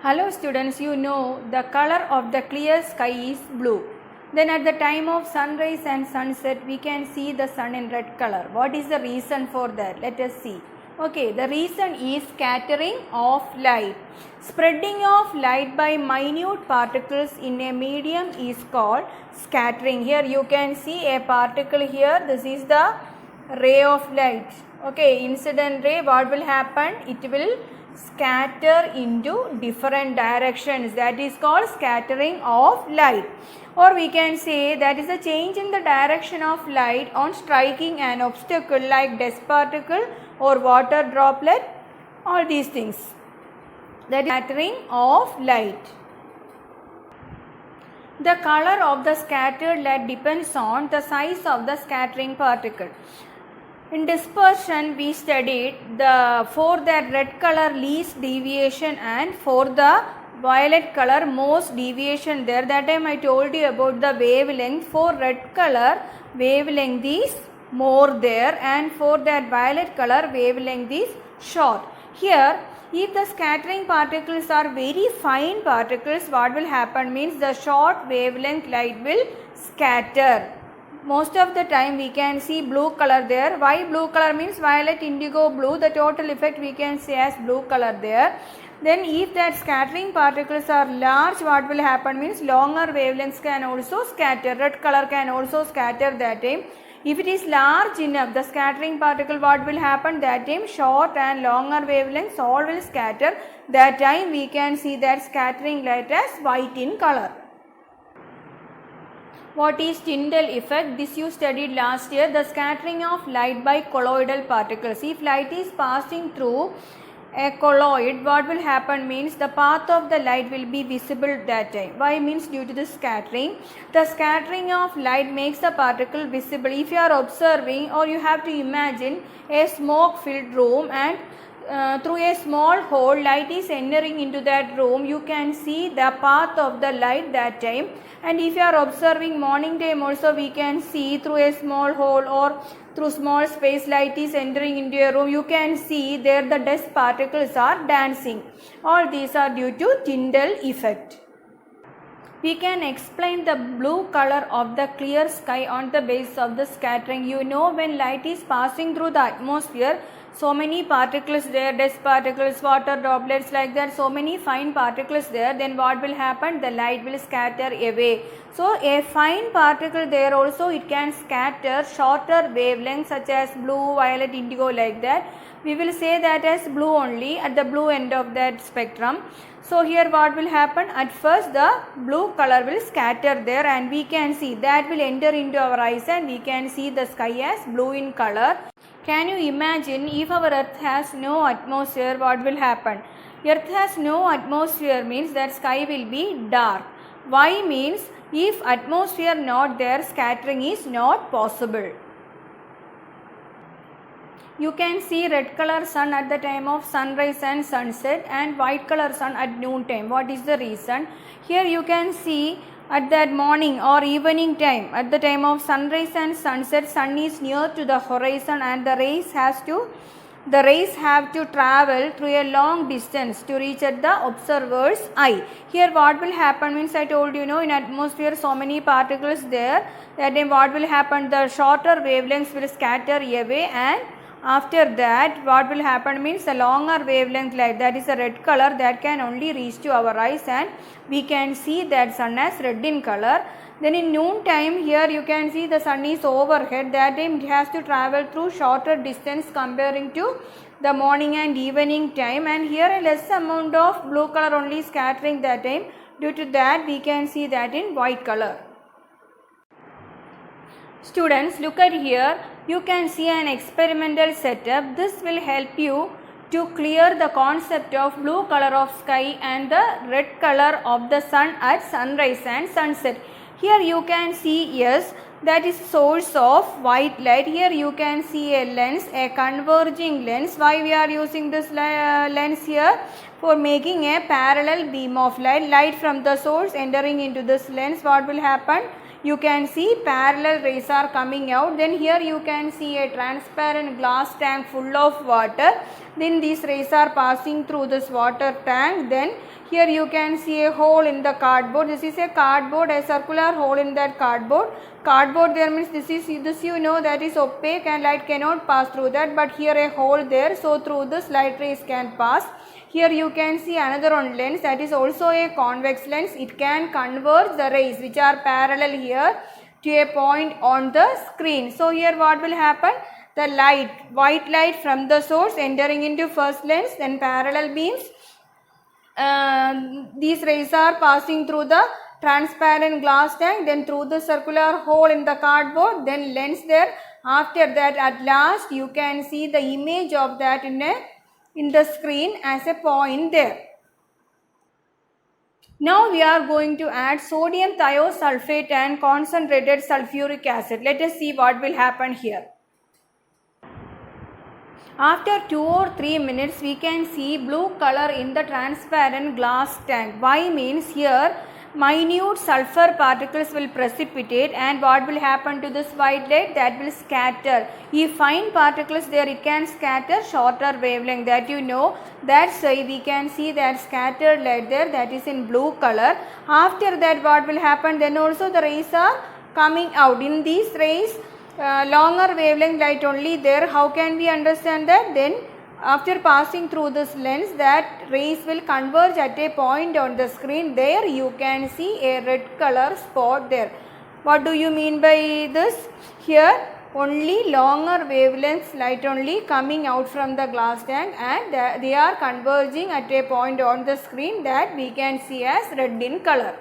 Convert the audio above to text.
Hello students, you know the color of the clear sky is blue. Then at the time of sunrise and sunset we can see the sun in red color. What is the reason for that? Let us see. Okay, the reason is scattering of light. Spreading of light by minute particles in a medium is called scattering. Here you can see a particle here. This is the ray of light. Okay, incident ray, what will happen? It will scatter into different directions. That is called scattering of light. Or we can say that is a change in the direction of light on striking an obstacle like dust particle or water droplet, all these things. That is scattering of light. The color of the scattered light depends on the size of the scattering particle. In dispersion, we studied for the red color least deviation and for the violet color most deviation there. That time I told you about the wavelength. For red color, wavelength is more there, and for that violet color, wavelength is short. Here, if the scattering particles are very fine particles, what will happen means the short wavelength light will scatter. Most of the time we can see blue color there. Why blue color means violet, indigo, blue. The total effect we can say as blue color there. Then if that scattering particles are large, what will happen means longer wavelengths can also scatter. Red color can also scatter that time. If it is large enough, the scattering particle, what will happen that time? Short and longer wavelengths all will scatter. That time we can see that scattering light as white in color. What is Tyndall effect? This you studied last year. The scattering of light by colloidal particles. If light is passing through a colloid, what will happen means the path of the light will be visible that time. Why means due to the scattering. The scattering of light makes the particle visible. If you are observing, or you have to imagine a smoke filled room, and through a small hole light is entering into that room, you can see the path of the light that time. And if you are observing morning time also, we can see through a small hole or through small space light is entering into a room, you can see there the dust particles are dancing. All these are due to Tyndall effect. We can explain the blue color of the clear sky on the basis of the scattering. You know, when light is passing through the atmosphere, so many particles there, dust particles, water droplets, like that, so many fine particles there, then what will happen? The light will scatter away. So a fine particle there also, it can scatter shorter wavelengths such as blue, violet, indigo, like that. We will say that as blue only at the blue end of that spectrum. So here what will happen? At first the blue color will scatter there, and we can see that will enter into our eyes, and we can see the sky as blue in color. Can you imagine if our earth has no atmosphere, what will happen? Earth has no atmosphere means that sky will be dark. Why means if atmosphere not there, scattering is not possible. You can see red color sun at the time of sunrise and sunset, and white color sun at noon time. What is the reason? Here you can see at that morning or evening time, at the time of sunrise and sunset, sun is near to the horizon, and the rays have to travel through a long distance to reach at the observer's eye. Here what will happen means, I told you, in atmosphere so many particles there, that time what will happen? The shorter wavelengths will scatter away, and after that what will happen means the longer wavelength light, that is a red color, that can only reach to our eyes, and we can see that sun as red in color. Then in noon time, here you can see the sun is overhead, that time it has to travel through shorter distance comparing to the morning and evening time, and here a less amount of blue color only scattering that time. Due to that we can see that in white color. Students, look at here. You can see an experimental setup. This will help you to clear the concept of blue color of sky and the red color of the sun at sunrise and sunset. Here you can see, yes, that is source of white light. Here you can see a lens, a converging lens. Why we are using this lens here? For making a parallel beam of light. Light from the source entering into this lens, what will happen? you can see parallel rays are coming out. Then here you can see a transparent glass tank full of water. Then these rays are passing through this water tank. Then here you can see a hole in the cardboard. This is a cardboard, a circular hole in that cardboard. Cardboard there means this you know that is opaque and light cannot pass through that, but here a hole there, so through this light rays can pass. Here you can see another one lens, that is also a convex lens. It can converge the rays which are parallel here to a point on the screen. So here what will happen? The light, white light from the source entering into first lens, then parallel beams. These rays are passing through the transparent glass tank, then through the circular hole in the cardboard, then lens there. After that, at last you can see the image of that in the screen as a point there. Now we are going to add sodium thiosulfate and concentrated sulfuric acid. Let us see what will happen here. After 2 or 3 minutes, we can see blue color in the transparent glass tank. Why means here minute sulfur particles will precipitate, and what will happen to this white light? That will scatter. If fine particles there, it can scatter shorter wavelength, that you know. That's why we can see that scattered light there, that is in blue color. After that what will happen? Then also the rays are coming out. In these rays, longer wavelength light only there. How can we understand that? Then after passing through this lens, that rays will converge at a point on the screen. There you can see a red color spot there. What do you mean by this? Here only longer wavelengths light only coming out from the glass tank, and they are converging at a point on the screen that we can see as red in color.